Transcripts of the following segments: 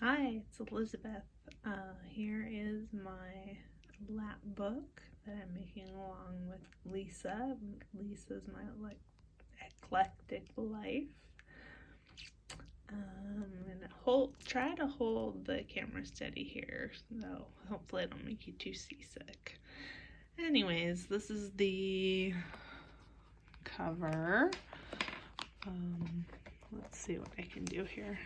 Hi, it's Elizabeth. Here is my Lapbook that I'm making along with Lisa. Lisa's My Eclectic Life. And try to hold the camera steady here, so hopefully I don't make you too seasick. Anyways, this is the cover. Let's see what I can do here.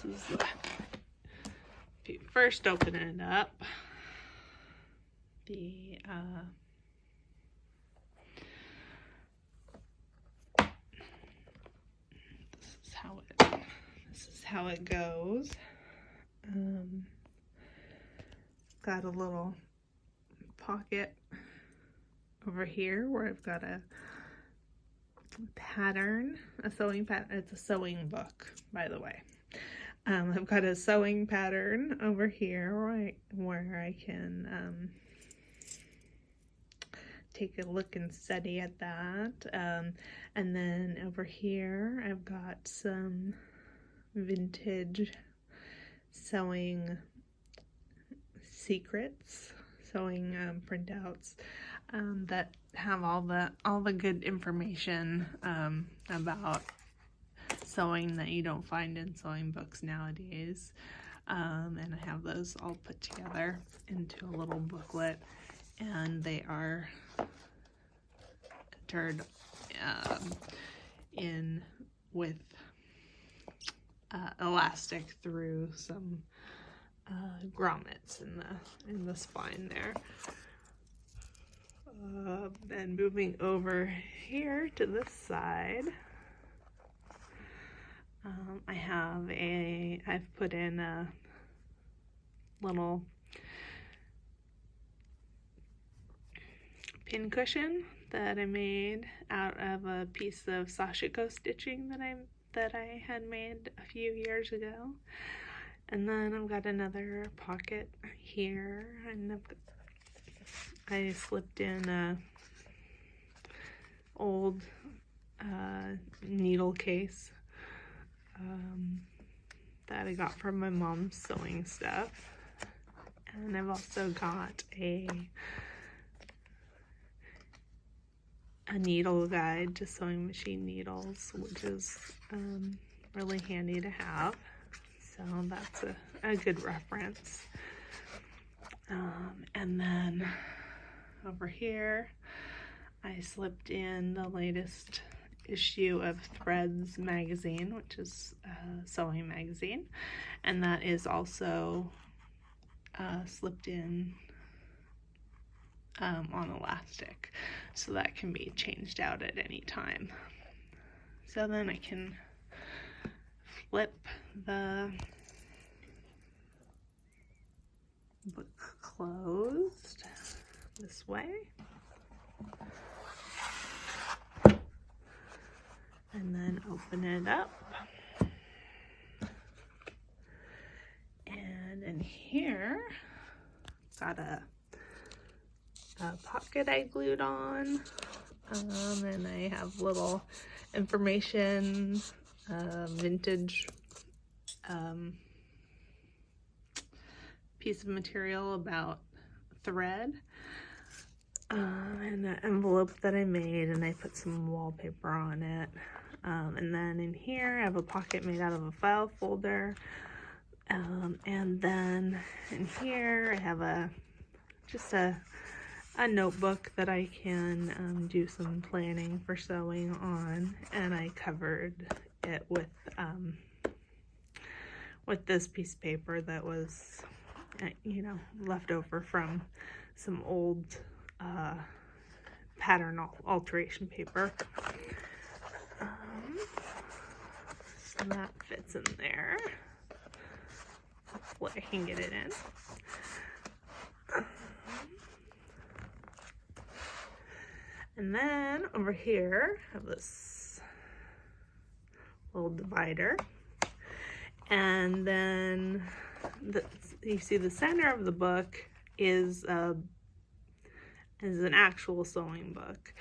This is if you first open it up, this is how it goes. Got a little pocket over here where I've got a pattern, a sewing pattern. It's a sewing book, by the way. I've got a sewing pattern over here where I can take a look and study at that. And then over here I've got some vintage sewing secrets, sewing printouts that have all the good information about sewing that you don't find in sewing books nowadays. And I have those all put together into a little booklet, and they are entered in with elastic through some grommets in the spine there. And moving over here to this side, I've put in a little pin cushion that I made out of a piece of sashiko stitching that I had made a few years ago. And then I've got another pocket here, and I slipped in a old needle case that I got from my mom's sewing stuff. And I've also got a needle guide to sewing machine needles, which is really handy to have. So that's a good reference. And then over here, I slipped in the latest issue of Threads magazine, which is a sewing magazine, and that is also slipped in on elastic, so that can be changed out at any time. So then I can flip the book closed this way, and then open it up, and in here got a pocket I glued on, and I have little information, vintage piece of material about thread, and an envelope that I made, and I put some wallpaper on it. And then in here I have a pocket made out of a file folder, and then in here I have just a notebook that I can do some planning for sewing on, and I covered it with this piece of paper that was left over from some old pattern alteration paper. So that fits in there. Hopefully I can get it in. And then over here, I have this little divider. And then you see the center of the book is an actual sewing book.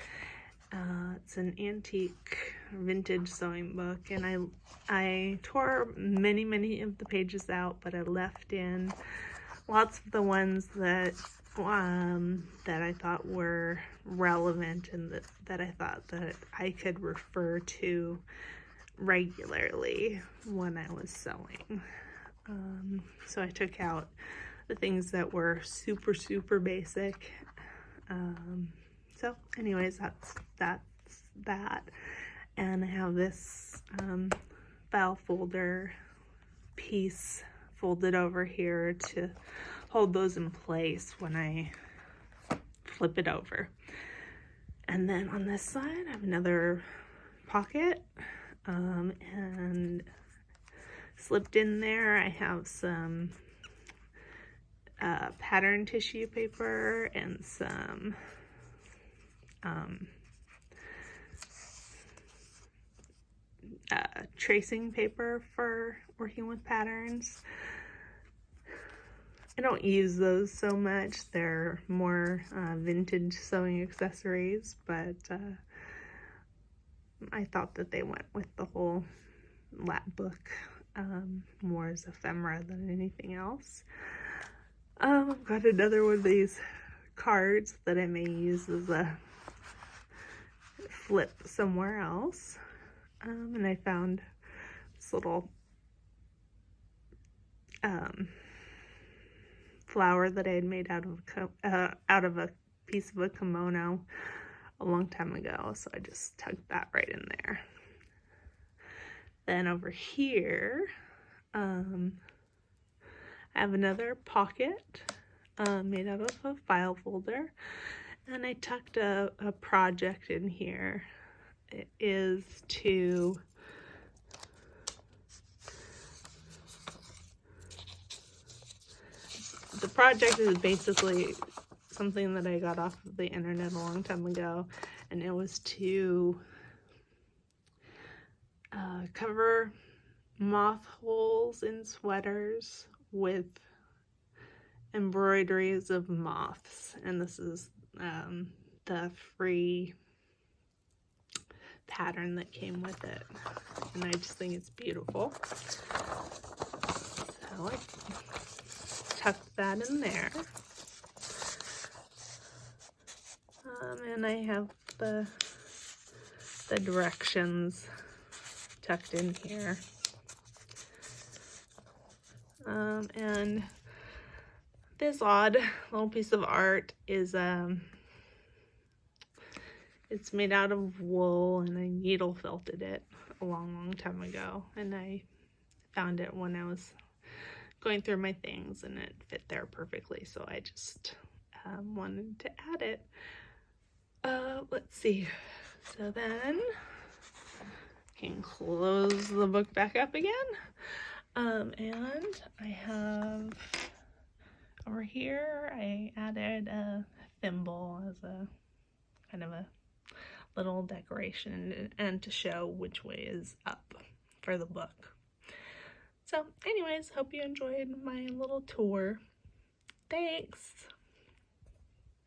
It's an antique vintage sewing book, and I tore many of the pages out, but I left in lots of the ones that I thought were relevant and that I thought that I could refer to regularly when I was sewing. So I took out the things that were super basic. So anyways, that's that. And I have this file folder piece folded over here to hold those in place when I flip it over. And then on this side, I have another pocket, and slipped in there I have some pattern tissue paper and some tracing paper for working with patterns. I don't use those so much. They're more vintage sewing accessories, but I thought that they went with the whole Lapbook more as ephemera than anything else. I've got another one of these cards that I may use as a flip somewhere else. And I found this little flower that I had made out of a piece of a kimono a long time ago, so I just tucked that right in there. Then over here, I have another pocket made out of a file folder, and I tucked a project in here. It is to the project is basically something that I got off of the internet a long time ago, and it was to cover moth holes in sweaters with embroideries of moths, and this is the free pattern that came with it, and I just think it's beautiful. So I tucked that in there, and I have the directions tucked in here. And this odd little piece of art is it's made out of wool, and I needle felted it a long time ago, and I found it when I was going through my things, and it fit there perfectly, so I just wanted to add it. Let's see, so then I can close the book back up again, and I have over here I added a thimble as a kind of a little decoration and to show which way is up for the book. So anyways, hope you enjoyed my little tour. Thanks!